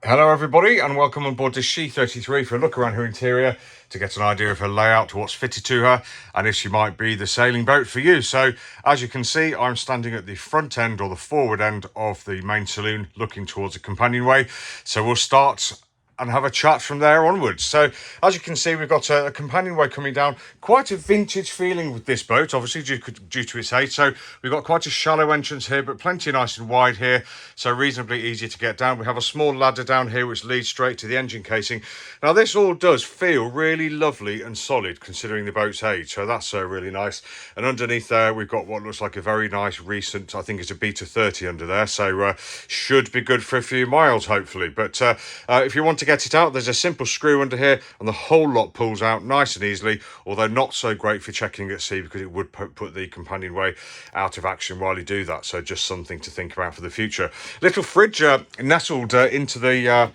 Hello everybody and welcome on board this She 33 for a look around her interior to get an idea of her layout, what's fitted to her and if she might be the sailing boat for you. So as you can see, I'm standing at the front end or the forward end of the main saloon looking towards the companionway. So we'll start and have a chat from there onwards. So as you can see, we've got a companionway coming down, quite a vintage feeling with this boat, obviously due to its age. So we've got quite a shallow entrance here, but plenty nice and wide here, so reasonably easy to get down. We have a small ladder down here which leads straight to the engine casing. Now this all does feel really lovely and solid considering the boat's age, so that's really nice. And underneath there we've got what looks like a very nice recent, I think it's a Beta 30 under there, so should be good for a few miles hopefully. But if you want to get it out, there's a simple screw under here and the whole lot pulls out nice and easily, although not so great for checking at sea because it would put the companionway out of action while you do that. So just something to think about for the future. Little fridge nestled into the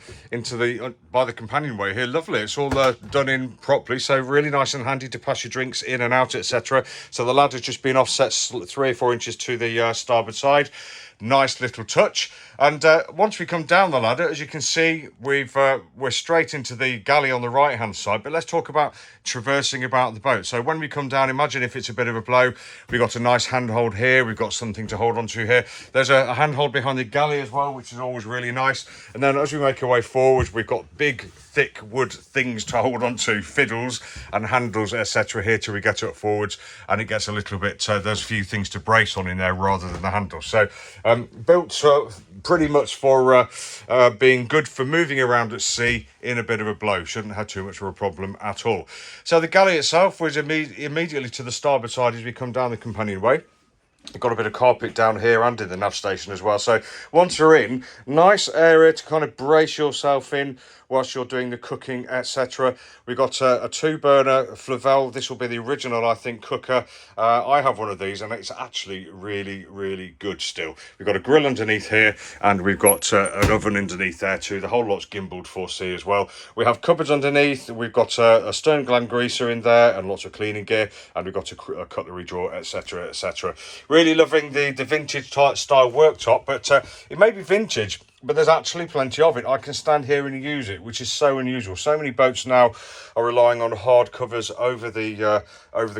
by the companionway here. Lovely. It's all done in properly, so really nice and handy to pass your drinks in and out, etc. So the ladder's just been offset 3 or 4 inches to the starboard side. Nice little touch. And once we come down the ladder, as you can see, we're straight into the galley on the right hand side. But let's talk about traversing about the boat. So when we come down, imagine if it's a bit of a blow, we've got a nice handhold here, we've got something to hold on to here, there's a handhold behind the galley as well, which is always really nice. And then as we make our way forward, we've got big thick wood things to hold on to, fiddles and handles, etc. here till we get up forwards, and it gets a little bit there's a few things to brace on in there rather than the handles. So built pretty much for being good for moving around at sea in a bit of a blow. Shouldn't have too much of a problem at all. So the galley itself was immediately to the starboard side as we come down the companionway. We've got a bit of carpet down here and in the nav station as well. So once you're in, nice area to kind of brace yourself in whilst you're doing the cooking, etc. We've got a 2-burner Flavel. This will be the original, I think, cooker. I have one of these and it's actually really, really good still. We've got a grill underneath here and we've got an oven underneath there too. The whole lot's gimbaled 4C as well. We have cupboards underneath. We've got a stern gland greaser in there and lots of cleaning gear, and we've got a cutlery drawer, etc, etc. Really loving the vintage style worktop, but it may be vintage, but there's actually plenty of it. I can stand here and use it, which is so unusual. So many boats now are relying on hard covers over the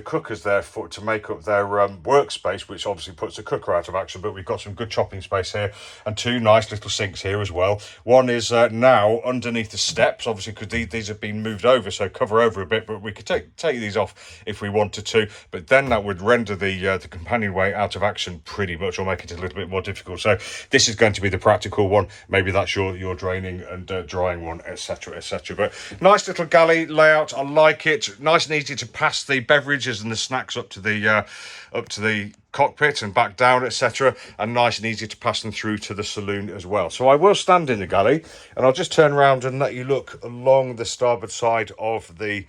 cookers there to make up their workspace, which obviously puts the cooker out of action. But we've got some good chopping space here and 2 nice little sinks here as well. One is now underneath the steps, obviously because these have been moved over, so cover over a bit, but we could take these off if we wanted to. But then that would render the companionway out of action pretty much, or make it a little bit more difficult. So this is going to be the practical one. Maybe that's your draining and drying one, etc, etc. But nice little galley layout. I like it. Nice and easy to pass the beverages and the snacks up to the cockpit and back down, etc. And nice and easy to pass them through to the saloon as well. So I will stand in the galley and I'll just turn around and let you look along the starboard side of the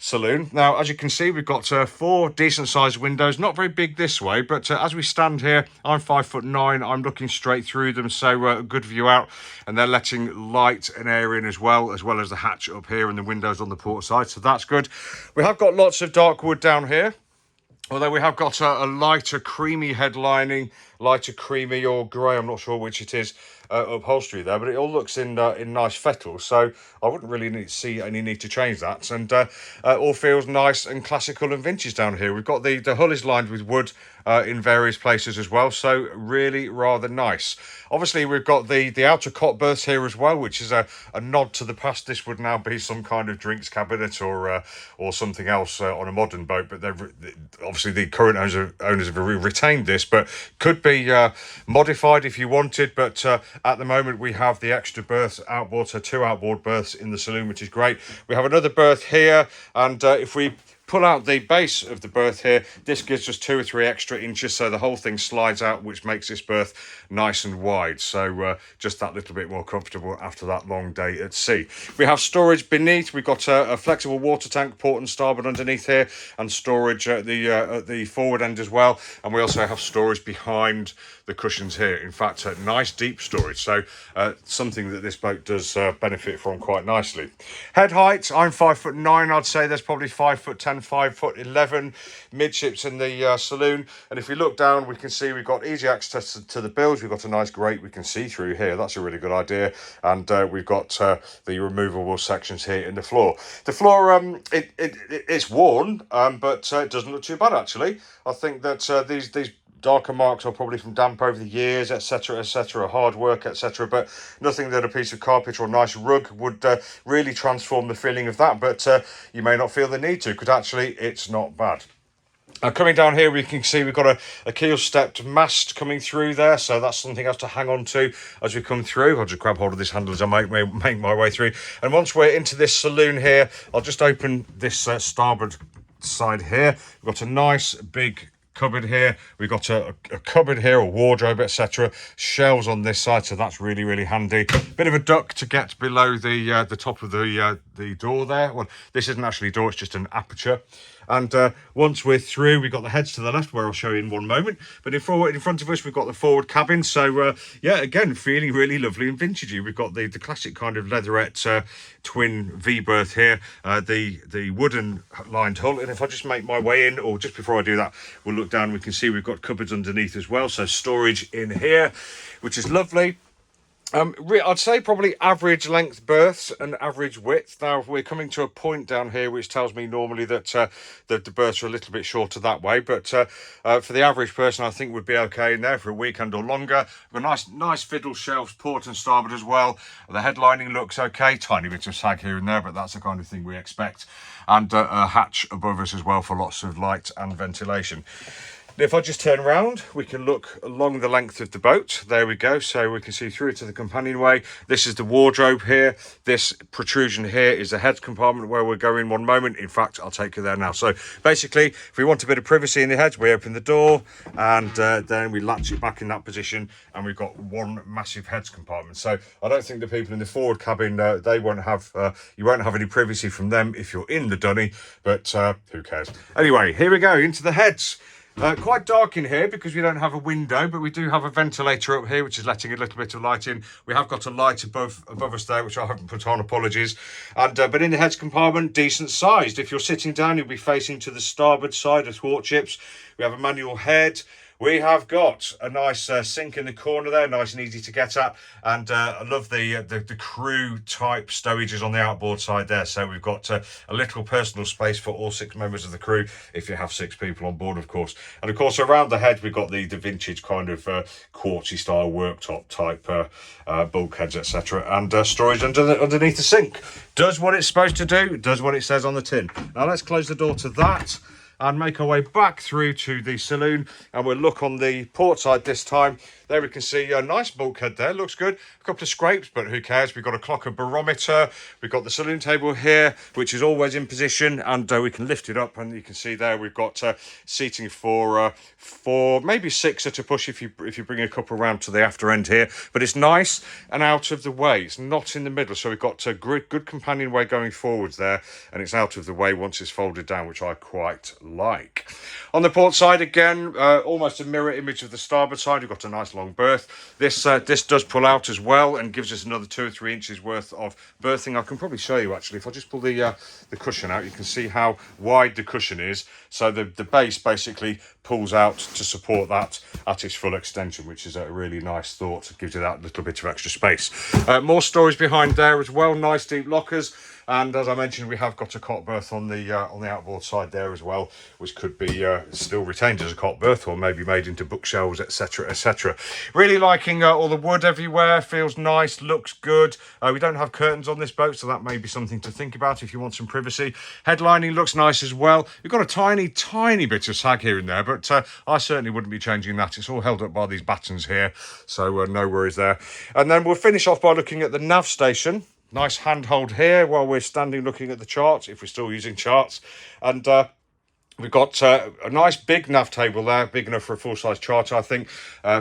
saloon. Now, as you can see, we've got 4 decent sized windows, not very big this way, but as we stand here, I'm 5'9", I'm looking straight through them, so a good view out, and they're letting light and air in as well as the hatch up here and the windows on the port side, so that's good. We have got lots of dark wood down here, although we have got a lighter creamy headlining, lighter creamy or grey, I'm not sure which it is, upholstery there, but it all looks in nice fettles, so I wouldn't really see any need to change that. And all feels nice and classical and vintage down here. We've got the hull is lined with wood in various places as well, so really rather nice. Obviously we've got the outer cot berths here as well, which is a nod to the past. This would now be some kind of drinks cabinet or something else on a modern boat, but obviously the current owners have retained this, but could be modified if you wanted. But at the moment we have the extra berths outboard, so 2 outboard berths in the saloon, which is great. We have another berth here, and if we pull out the base of the berth here, this gives us 2 or 3 extra inches, so the whole thing slides out, which makes this berth nice and wide, so just that little bit more comfortable after that long day at sea. We have storage beneath. We've got a flexible water tank, port and starboard underneath here, and storage at the forward end as well, and we also have storage behind the cushions here. In fact, nice deep storage. So something that this boat does benefit from quite nicely. Head height, I'm 5'9". I'd say there's probably 5'10", 5'11" midships in the saloon. And if we look down, we can see we've got easy access to the bilge. We've got a nice grate we can see through here. That's a really good idea. And we've got the removable sections here in the floor. The floor, it's worn, but it doesn't look too bad actually. I think that these darker marks are probably from damp over the years, etc., hard work, etc., but nothing that a piece of carpet or a nice rug would really transform the feeling of that. But you may not feel the need to, because actually it's not bad. Coming down here, we can see we've got a keel stepped mast coming through there, so that's something else to hang on to as we come through. I'll just grab hold of this handle as I make my way through. And once we're into this saloon here, I'll just open this starboard side here. We've got a nice big cupboard here. We've got a cupboard here, a wardrobe, etc. Shelves on this side, so that's really, really handy. Bit of a duct to get below the top of the door there. Well, this isn't actually a door, it's just an aperture. And once we're through, we've got the heads to the left, where I'll show you in one moment. But in front of us, we've got the forward cabin. So, yeah, again, feeling really lovely and vintagey. We've got the classic kind of leatherette twin V-berth here, the wooden lined hull. And if I just make my way in, or just before I do that, we'll look down, we can see we've got cupboards underneath as well. So storage in here, which is lovely. I'd say probably average length berths and average width. Now we're coming to a point down here which tells me normally that the berths are a little bit shorter that way, but for the average person I think would be okay in there for a weekend or longer. We've got nice fiddle shelves, port and starboard as well. The headlining looks okay, tiny bit of sag here and there, but that's the kind of thing we expect. And a hatch above us as well for lots of light and ventilation. If I just turn around, we can look along the length of the boat. There we go. So we can see through to the companionway. This is the wardrobe here. This protrusion here is the head compartment where we're going one moment. In fact, I'll take you there now. So basically, if we want a bit of privacy in the heads, we open the door and then we latch it back in that position, and we've got one massive heads compartment. So I don't think the people in the forward cabin, they won't have, you won't have any privacy from them if you're in the dunny, but who cares? Anyway, here we go into the heads. Quite dark in here because we don't have a window, but we do have a ventilator up here which is letting a little bit of light in. We have got a light above us there which I haven't put on, apologies. And but in the heads compartment, decent sized. If you're sitting down, you'll be facing to the starboard side of thwartships. We have a manual head. We have got a nice sink in the corner there, nice and easy to get at. And I love the crew type stowages on the outboard side there. So we've got a little personal space for all 6 members of the crew, if you have 6 people on board, of course. And of course, around the head, we've got the vintage kind of quartzy style worktop type bulkheads, etc. And storage underneath the sink. Does what it's supposed to do, does what it says on the tin. Now let's close the door to that and make our way back through to the saloon, and we'll look on the port side this time. There we can see a nice bulkhead there, looks good. A couple of scrapes, but who cares? We've got a clock, a barometer. We've got the saloon table here, which is always in position, and we can lift it up, and you can see there we've got seating for maybe 6 at a push if you bring a couple around to the after end here. But it's nice and out of the way. It's not in the middle, so we've got a good companionway going forwards there, and it's out of the way once it's folded down, which I quite like. On the port side again, almost a mirror image of the starboard side. We've got a nice long berth. This does pull out as well and gives us another 2 or 3 inches worth of berthing. I can probably show you actually. If I just pull the cushion out, you can see how wide the cushion is. So the base basically pulls out to support that at its full extension, which is a really nice thought. It gives you that little bit of extra space. More storage behind there as well. Nice deep lockers. And as I mentioned, we have got a cot berth on the outboard side there as well, which could be still retained as a cot berth or maybe made into bookshelves, etc., etc. Really liking all the wood everywhere. Feels nice, looks good. We don't have curtains on this boat, so that may be something to think about if you want some privacy. Headlining looks nice as well. We've got a tiny bit of sag here and there, but I certainly wouldn't be changing that. It's all held up by these battens here, so no worries there. And then we'll finish off by looking at the nav station. Nice handhold here while we're standing looking at the charts, if we're still using charts. And we've got a nice big nav table there, big enough for a full-size charter, I think.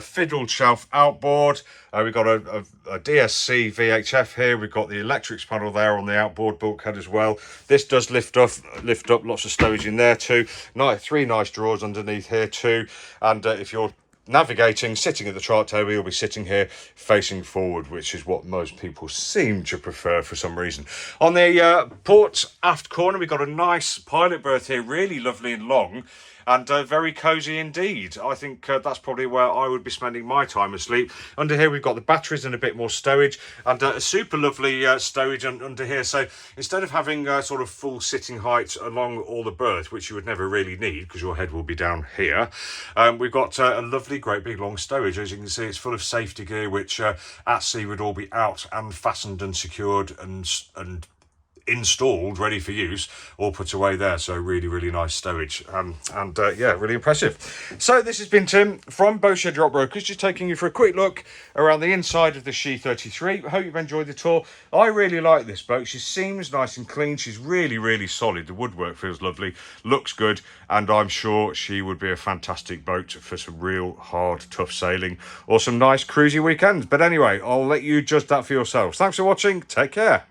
Fiddled shelf outboard. We've got a DSC VHF here. We've got the electrics panel there on the outboard bulkhead as well. This does lift up, lots of stowage in there too. 3 nice drawers underneath here too. And if you're navigating, sitting at the chart table. You'll be sitting here facing forward, which is what most people seem to prefer for some reason. On the port aft corner, we've got a nice pilot berth here, really lovely and long, and very cosy indeed. I think that's probably where I would be spending my time asleep. Under here we've got the batteries and a bit more stowage, and a super lovely stowage under here. So instead of having sort of full sitting height along all the berth, which you would never really need because your head will be down here, we've got a lovely great big long stowage. As you can see, it's full of safety gear which at sea would all be out and fastened and secured and installed, ready for use, all put away there. So really nice stowage, yeah, really impressive. So this has been Tim from Boatshed Yacht Brokers, just taking you for a quick look around the inside of the She 33. I hope you've enjoyed the tour. I really like this boat. She seems nice and clean. She's really solid. The woodwork feels lovely, looks good, and I'm sure she would be a fantastic boat for some real hard, tough sailing or some nice cruisy weekends. But anyway, I'll let you judge that for yourselves. Thanks for watching. Take care.